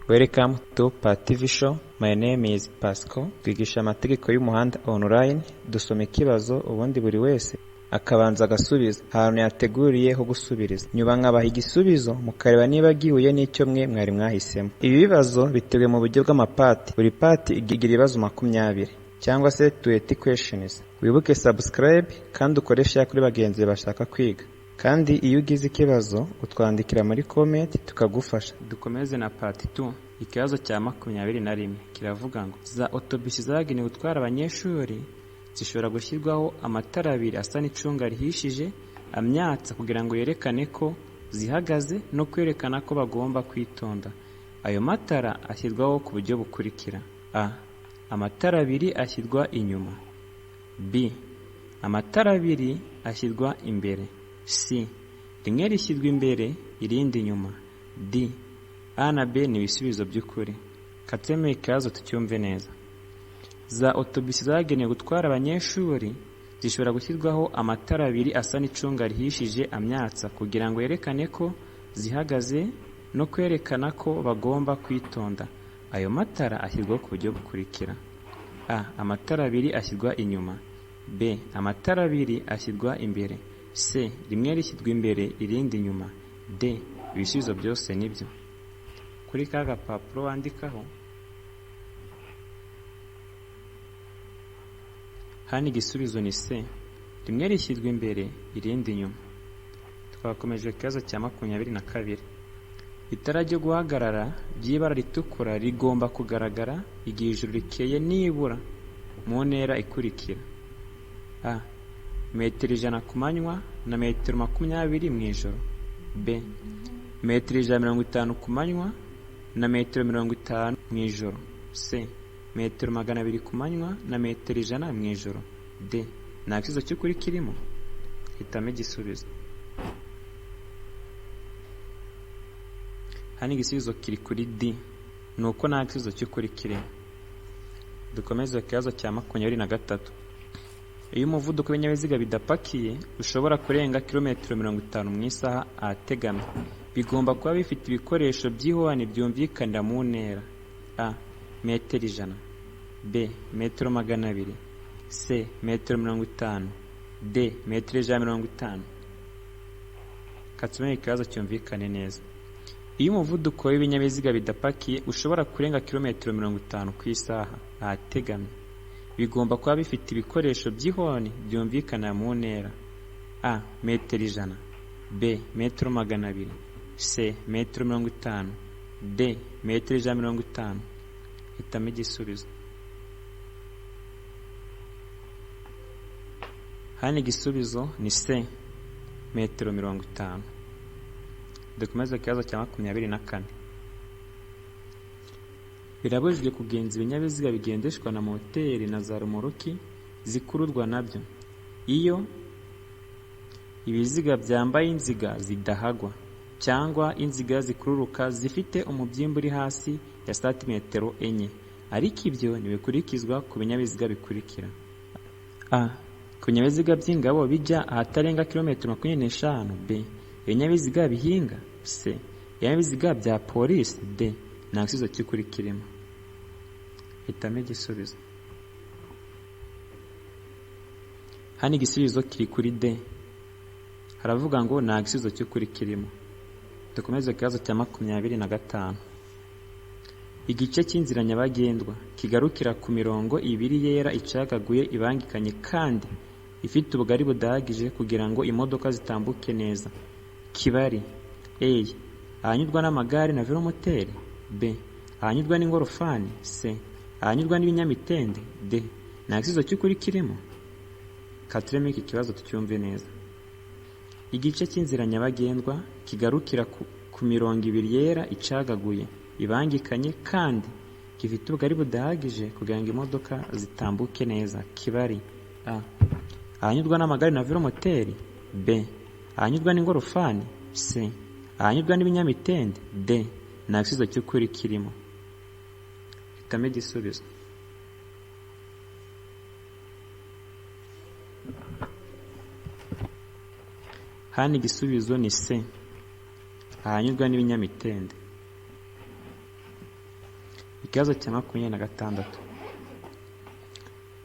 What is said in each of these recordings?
Welcome to Part TV Show. My name is Pascal. Twigisha amategeko y'umuhanda online. Dusoma ikibazo ubundi buri wese akabanza agasubiza ahantu yateguriye ho gusubiriza. Nyuma nkabaha igisubizo mukareba niba gihuye n'icyo mwe mwari mwahisemo. Ibi bibazo bitewe mu buryo bw'amapati. Buri pati igira ibibazo 20 cyangwa se 20 questions. Wibuke subscribe kandi ukoresha kuri bagenzi bashaka kwiga. Kandi iyo ugize ikibazo utwandikira muri comment tukagufasha. Dukomeze na part 2. Ikibazo cya 21 kiravuga ngo za autobus zagenewe gutwara abanyeshuri zishobora gushyirwaho amatara abiri asa n'icunga rihishije amyatsa kugira ngo yerekane ko zihagaze no kwerekana ko bagomba kwitonda. Ayo matara ashyirwaho ku buryo bukurikira: A. Amatara abiri ashyirwa inyuma. B. Amatara abiri ashyirwa imbere. C. Rimwe rishyirwa imbere irindi inyuma. D. A na B ni ibisubizo by'ukuri. Kateme ikazo tucyumve neza. Za autobus zagenewe gutwara abanyeshuri zishobora gushyirwaho amatara abiri asa n'icunga rihishije amyatsa kugira ngo yerekane ko zihagaze no kwerekana ko bagomba kwitonda. Ayo matara ashyirwaho ku buryo bukurikira: A. Amatara abiri ashyirwa inyuma. B. Amatara abiri ashyirwa imbere. C. Rimwe rishyirwa imbere irindi inyuma. D. Ibisubizo byose nibyo. Kuri ka gapapuro wandikaho hano igisubizo ni C. Rimwe rishyirwa imbere irindi inyuma. Twakomeje ikibazo cya 22. Itara ryo guhagarara ry'ibara ritukura rigomba kugaragara igihe ijuru rikeye nibura mu ntera ikurikira: A. Metero 100 ku manywa na metero 20 mu ijoro. B. Metero 150 ku manywa na metero 50 mu ijoro. C. Metero 200 ku manywa na metero 100 mu ijoro. D. Nta gisubizo cy'ukuri kirimo. Hitamo igisubizo. Hano igisubizo kiri kuri D. Nuko nta gisubizo cy'ukuri kirimo. Dukomeze ikibazo cya 23. Iyo umuvuduko w'ibinyabiziga bidapakiye ushobora kurenga kilometero 50 mu isaha ahategamye, bigomba kuba bifite ibikoresho by'ihoni byumvikanira mu ntera: A. Metero 100. B. Metero 200. C. Metero 50. D. Metero 150. Katsumye ikibazo cyumvikane neza. Iyo umuvuduko w'ibinyabiziga bidapakiye ushobora kurenga kilometero 50 ku isaha ahategamye, bigomba kuba bifite ibikoresho by'ihoni byumvikana mu ntera: A. Metero 100. B. Metero 200. C. Metero 50. D. Metero 150. Hitamo igisubizo. Hano igisubizo ni C. Metero 50. Dukomeze ikibazo cya 24. Birabujijwe kugenza ibinyabiziga bigendeshwa na moteri na za rumoroki zikururwa nabyo iyo ibiziga byambaye inziga zidahagwa cyangwa inziga zikururuka zifite umubyimba uri hasi ya santimetero 4, ariko ibyo ntibikurikizwa ku binyabiziga bikurikira: A. Ku binyabiziga by'ingabo bijya ahatarenga kilometero 25. B. Ibinyabiziga bihinga. C. Ibinyabiziga bya polisi. D. Nta gisubizo cy'ukuri kirimo. Hitamo igisubizo. Hano igisubizo kiri kuri D. Haravuga ngo nta gisubizo cy'ukuri kirimo. Dukomeze ikibazo cya 25. Igice cy'inzira nyabagendwa kigarukira ku mirongo ibiri yera icagaguye ibangikanye kandi ifite ubugari budahagije kugira ngo imodoka zitambuke neza, kibari: A. Ahanyurwa n'amagare na velomoteri. B. Ahanyurwa n'ingorofani. C. Ahanyurwa n'ibinyamitende. D. Nta gisubizo cy'ukuri kirimo. Katureme iki kibazo tucyumve neza. Igice cy'inzira nyabagendwa kigarukira ku mirongo ibiri yera icagaguye ibangikanye kandi gifite ubugari budahagije kugira ngo imodoka zitambuke neza, kibari: A. Ahanyurwa n'amagare na velomoteri. B. Ahanyurwa n'ingorofani. C. Ahanyurwa n'ibinyamitende. D. Nta gisubizo cy'ukuri kirimo. Hitamo igisubizo. Hano igisubizo ni C. Ahanyurwa n'ibinyamitende. Ikibazo cya 26.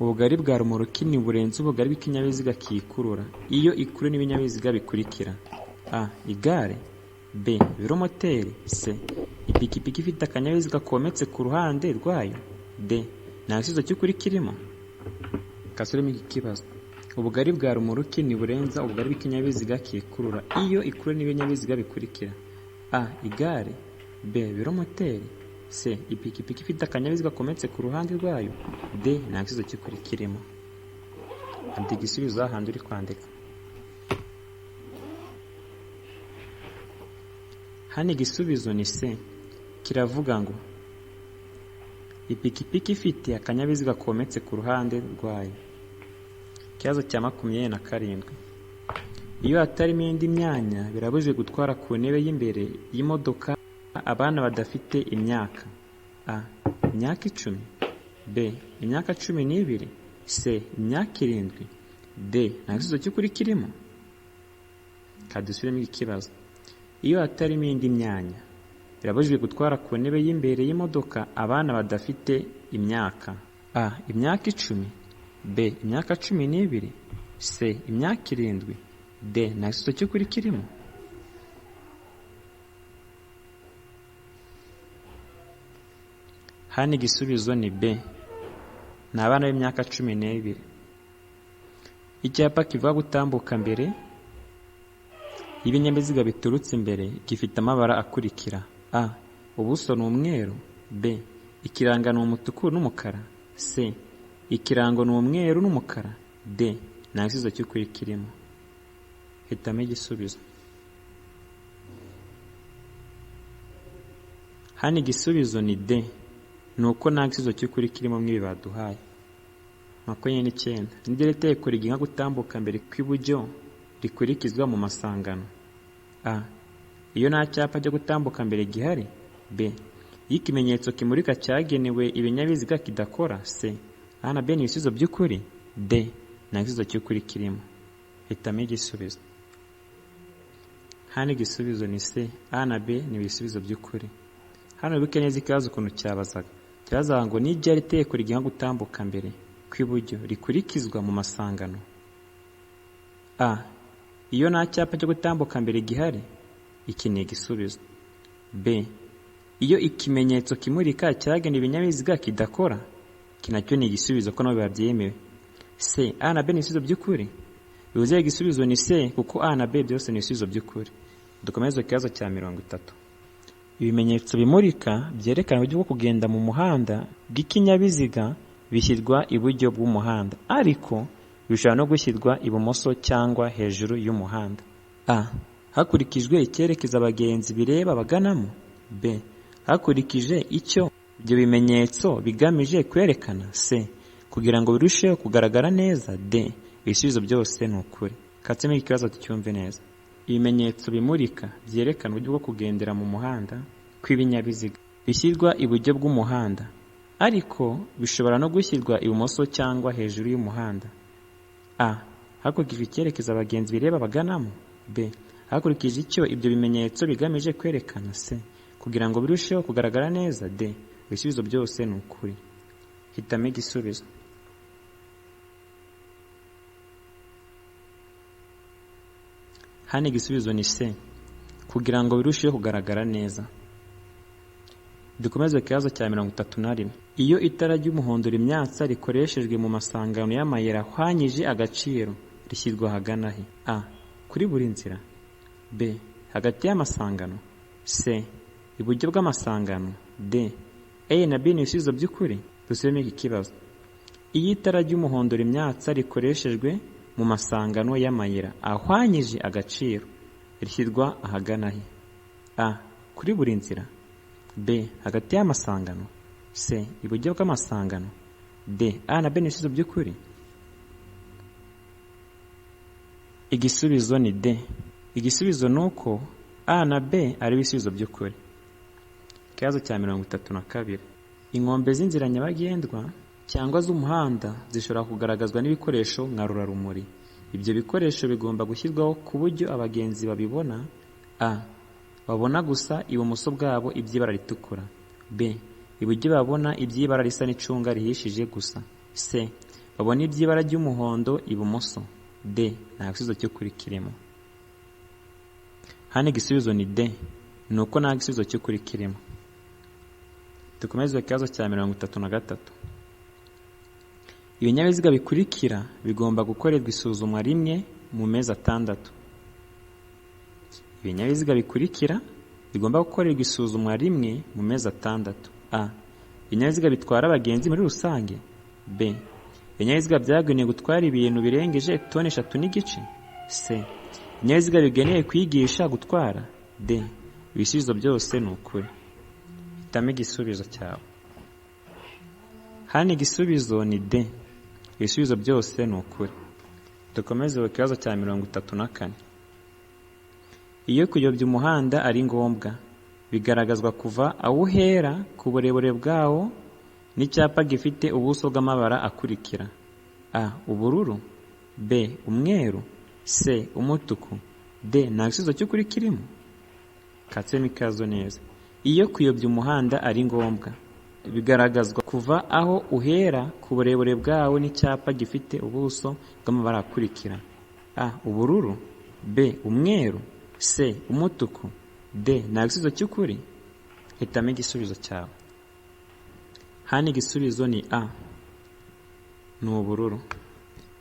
Ubugari bwa romoruki burenze ubugari bw'ikinyabiziga kiyikurura iyo ikure n'ibinyabiziga bikurikira: A. Igare. B. Velomoteri. C. Ipikipiki ifite akanyabiziga kometse ku ruhande rwayo. D. Nta gisubizo cy'ukuri kirimo. Kasubiremo iki kibazo. Ubugari bwa romoruki burenza ubugari bw'ikinyabiziga kiyikurura iyo ikure n'ibinyabiziga bikurikira: A. Igare. B. Velomoteri. C. Ipikipiki ifite akanyabiziga kometse ku ruhande rwayo. D. Nta gisubizo cy'ukuri kirimo. Andika igisubizo ahandi uri kwandika. Hano igisubizo ni C. Kiravuga ngo ipikipiki ifite akanyabiziga kometse ku ruhande rwayo. Ikibazo cya 27. Iyo hatarimo indi myanya birabujijwe gutwara ku ntebe y'imbere y'imodoka abana badafite imyaka: A. Imyaka 10. B. Imyaka 12. C. Imyaka 7. D. Nta gisubizo cy'ukuri kirimo. Kadusubiremo ikibazo. Iyo hatarimo indi myanya birabujijwe gutwara ku ntebe y'imbere y'imodoka abana badafite imyaka: A. Imyaka 10. B. Imyaka 12. C. Imyaka 7. D. Nta gisubizo cy'ukuri kirimo. Hano igisubizo ni B. Ni abana b'imyaka 12. Icyapa kivuga gutambuka mbere y'ibinyabiziga biturutse imbere gifite amabara akurikira: A. Ubuso ni umweru. B. Ikiranga ni umutuku n'umukara. C. Ikirango ni umweru n'umukara. D. Nta gisubizo cy'ukuri kirimo. Hitamo igisubizo. Hano igisubizo ni D. Nuko nta gisubizo cy'ukuri kirimo mw'ibi baduhaye. 29. Niryo tegeko rigenga gutambuka mbere kw'iburyo rikurikizwa mu masangano: A. Iyo nta cyapa cyo gutambuka mbere gihari. B. Iyo ikimenyetso kimurika cyagenewe ibinyabiziga kidakora. C. A na B ni ibisubizo by'ukuri. D. Nta gisubizo cy'ukuri kirimo. Hitamo igisubizo. Hano igisubizo ni C. A na B ni ibisubizo by'ukuri. Hano wibuke neza ikibazo ukuntu cyabazaga. Cyazaga ngo ni ryari tegeko rigenga gutambuka mbere kw'iburyo rikurikizwa mu masangano: A. Iyo nta cyapa cyo gutambuka mbere gihari. Iki ni igisubizo. B. Iyo ikimenyetso kimurika cyagenewe ibinyabiziga kidakora. Iki nacyo ni igisubizo ko nabo biba byemewe. C. A na B ni ibisubizo by'ukuri. Bivuze igisubizo ni C kuko A na B byose ni ibisubizo by'ukuri. Dukomeze ikibazo cya 30. Ibimenyetso bimurika byerekana uburyo bwo kugenda mu muhanda bw'ikinyabiziga bishyirwa iburyo bw'umuhanda, ariko bishobora no gushyirwa ibumoso cyangwa hejuru y'umuhanda: A. Hakurikijwe icyerekezo abagenzi bireba baganamo. B. Hakurikije icyo ibyo bimenyetso bigamije kwerekana. C. Kugira ngo birusheho kugaragara neza. D. Ibisubizo byose ni ukuri. Katsemo ikibazo tucyumve neza. Ibimenyetso bimurika byerekana uburyo bwo kugendera mu muhanda kw'ibinyabiziga bishyirwa iburyo bw'umuhanda, ariko bishobora no gushyirwa ibumoso cyangwa hejuru y'umuhanda: A. Hakurikijwe icyerekezo abagenzi bireba baganamo. B. Hakurikije icyo ibyo bimenyetso bigamije kwerekana. C. Kugira ngo birusheho kugaragara neza. D. Ibisubizo byose ni ukuri. Hitamo igisubizo. Hano igisubizo ni C. Kugira ngo birusheho kugaragara neza. Dukomeze ikibazo cya 31. Iyo itara ry'umuhondo rimyatsa rikoreshejwe mu masangano y'amayira ahwanyije agaciro rishyirwa hagana he? A. Kuri buri nzira. B. Hagati y'amasangano. C. Iburyo bw'amasangano. D. A na B ni ibisubizo by'ukuri. Dusubiremo iki kibazo. Iyo itara ry'umuhondo rimyatsa rikoreshejwe mu masangano y'amayira ahwanyije agaciro rishyirwa ahagana he? A. Kuri buri nzira. B. Hagati y'amasangano. C. Iburyo bw'amasangano. D. A na B ni ibisubizo by'ukuri. Igisubizo ni D. Igisubizo ni uko A na B ari ibisubizo by'ukuri. Ikibazo cya 32. Inkombe z'inzira nyabagendwa cyangwa z'umuhanda zishobora kugaragazwa n'ibikoresho nka rurarumuri. Ibyo bikoresho bigomba gushyirwaho ku buryo abagenzi babibona: A. Babona gusa ibumoso bwabo iby'ibara ritukura. B. iburyo babona iby'ibara risa n'icunga rihishije gusa. C. Babona iby'ibara ry'umuhondo ibumoso. D. Nta gisubizo cy'ukuri kirimo. Hano igisubizo ni D, ni uko nta gisubizo cy'ukuri kirimo. Dukomeze ikibazo cya 33. Ibinyabiziga bikurikira bigomba gukorerwa isuzumwa rimwe mu mezi 6. Ibinyabiziga bikurikira bigomba gukorerwa isuzumwa rimwe mu mezi 6. A. Ibinyabiziga bitwara abagenzi muri rusange. B. Ibinyabiziga byagenewe gutwara ibintu birengeje toni 3 n'igice. C. Ibinyabiziga bigenewe kwigisha gutwara. D. Ibisubizo byose ni ukuri. Hitamo igisubizo cyawe. Hano igisubizo ni D. Ibisubizo byose ni ukuri. Dukomeze ku kibazo cya 34. Iyo kuyobya umuhanda ari ngombwa, bigaragazwa kuva aho uhera ku burebure bwawo n'icyapa gifite ubuso bw'amabara akurikira. A. Ubururu. B. Umweru. C. Umutuku. D. Nta gisubizo cy'ukuri kirimo. Katsemo ikazo neza. Iyo kuyobya umuhanda ari ngombwa, bigaragazwa kuva aho uhera ku burebure bwawo n'icyapa gifite ubuso bw'amabara akurikira. A. Ubururu. B. Umweru. C. Umutuku. D. Nta gisubizo cy'ukuri. Hitamo igisubizo cyawe. Hano igisubizo ni A, ni ubururu.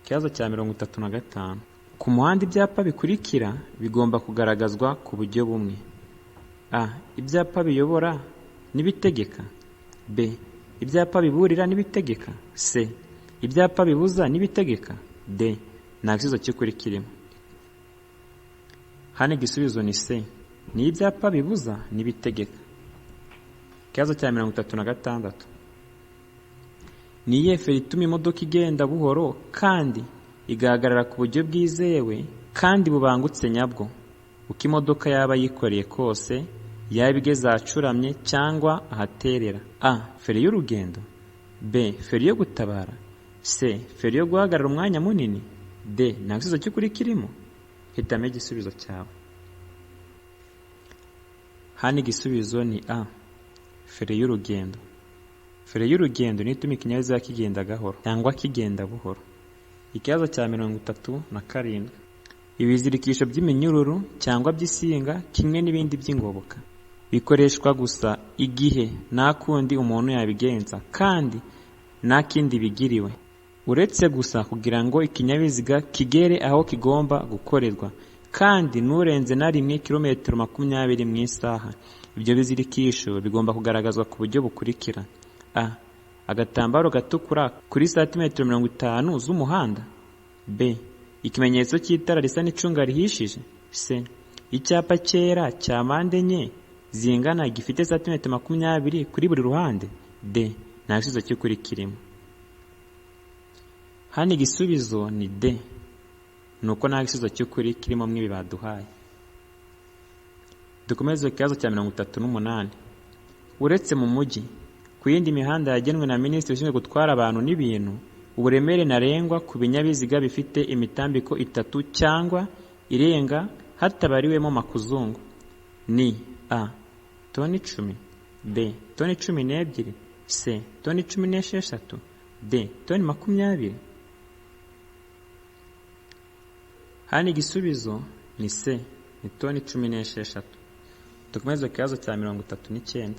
Ikibazo cya 35. Ku muhanda ibyapa bikurikira bigomba kugaragazwa ku buryo bumwe. A. Ibyapa biyobora n'ibitegeka. B. Ibyapa biburira n'ibitegeka. C. Ibyapa bibuza n'ibitegeka. D. Nta gisubizo cy'ukuri kirimo. Hano igisubizo ni C, ni ibyapa bibuza n'ibitegeka. Ikibazo cya 36. Ni iyihe feri ituma imodoka igenda buhoro kandi igahagarara ku buryo bwizewe kandi bubangutse nyabwo, uko imodoka yaba yikoreye kose, yaba igeze ahacuramye cyangwa ahaterera? A. Feri y'urugendo. B. Feri yo gutabara. C. Feri yo guhagarara umwanya munini. D. Nta gisubizo cy'ukuri kirimo. Hitamo igisubizo cyawe. Hano igisubizo ni A, feri y'urugendo. Feri y'urugendo ni ituma ikinyabiziga kigenda gahoro cyangwa kigenda buhoro. Ikibazo cya 37. Ibizirikisho by'iminyururu cyangwa by'isinga kimwe n'ibindi by'ingoboka bikoreshwa gusa igihe nta kundi umuntu yabigenza kandi nta kindi bigiriwe, uretse gusa kugira ngo ikinyabiziga kigere aho kigomba gukorerwa kandi nurenze na 1 kilometero 20 mu isaha. Ibyo bizirikisho bigomba kugaragazwa ku buryo bukurikira. A. Agatambaro gatukura kuri santimetero 50 z'umuhanda. B. Ikimenyetso cy'itara risa n'icunga rihishije. C. Icyapa cyera cya mpande enye zingana gifite santimetero 20 kuri buri ruhande. D. Nta gisubizo cy'ukuri kirimo. Hano igisubizo ni D, nuko nta gisubizo cy'ukuri kirimo mw'ibi baduhaye. Dukomeze ikibazo cya 38. Uretse mu mujyi, ku yindi mihanda yagenwe na Minisitiri ushinzwe gutwara abantu n'ibintu, uburemere ntarengwa ku binyabiziga bifite imitambiko 3 cyangwa irenga hatabariwemo makuzungu ni A. Toni 10. B. Toni 12. C. Toni 16. D. Toni 20. Hano igisubizo ni C, ni toni 16. Dukomeze ikibazo cya 39.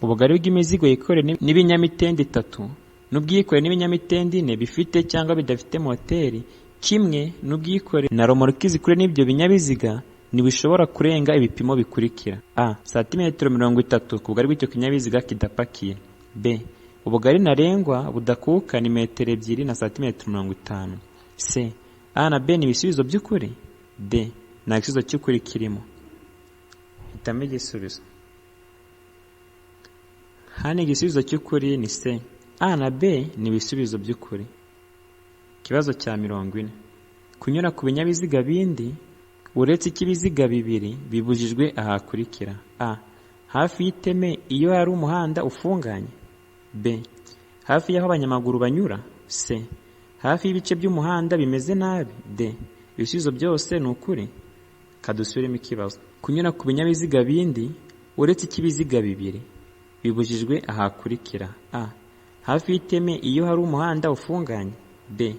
Ubugari bw'imizigo yikoreye n'ibinyamitende 3 n'ubwikoreye n'ibinyamitende 4 bifite cyangwa bidafite moteri kimwe n'ubwikoreye na romoroki zikure n'ibyo binyabiziga ntibishobora kurenga ibipimo bikurikira. A. Santimetero 30 ku bugari bw'icyo kinyabiziga kidapakiye. B. Ubugari ntarengwa budakuka ni metero 2 na santimetero 50. C. A na B ni ibisubizo by'ukuri. D. Nta gisubizo cy'ukuri kirimo. Hitamo igisubizo. Hano igisubizo cy'ukuri ni C. A na B ni ibisubizo by'ukuri. Ikibazo cya 40. Kunyura ku binyabiziga bindi uretse ikibiziga bibiri bibujijwe ahakurikira. A. Hafi y'iteme iyo hari umuhanda ufunganye. B. Hafi y'aho abanyamaguru banyura. C. Hafi y'ibice by'umuhanda bimeze nabi. D. Ibisubizo byose ni ukuri. Kadusubiremo ikibazo. Kunyura ku binyabiziga bindi uretse icy'ibiziga bibiri bibujijwe ahakurikira: a. hafi y'iteme iyo hari umuhanda ufunganye; b.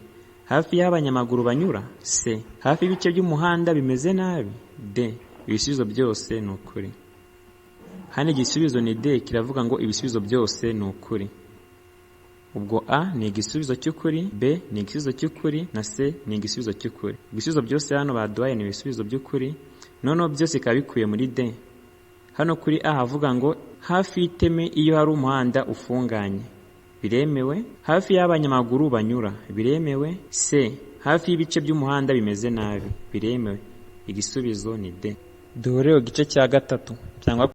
hafi y'aho abanyamaguru banyura; c. hafi y'ibice by'umuhanda bimeze nabi; d. ibisubizo byose ni ukuri. Hano igisubizo ni d, kiravuga ngo ibisubizo byose ni ukuri. Ubwo a ni igisubizo cy'ukuri, b ni igisubizo cy'ukuri, na c ni igisubizo cy'ukuri. Ibisubizo byose hano baduhaye ni ibisubizo by'ukuri, noneho byose bikaba bikuye muri d. Hano kuri a havuga ngo hafi y'iteme iyo hari umuhanda ufunganye, biremewe. Hafi y'abanyamaguru banyura, biremewe. c. hafi y'ibice by'umuhanda bimeze nabi, biremewe. Igisubizo ni d. Duhure igice cya gatatu cyangwa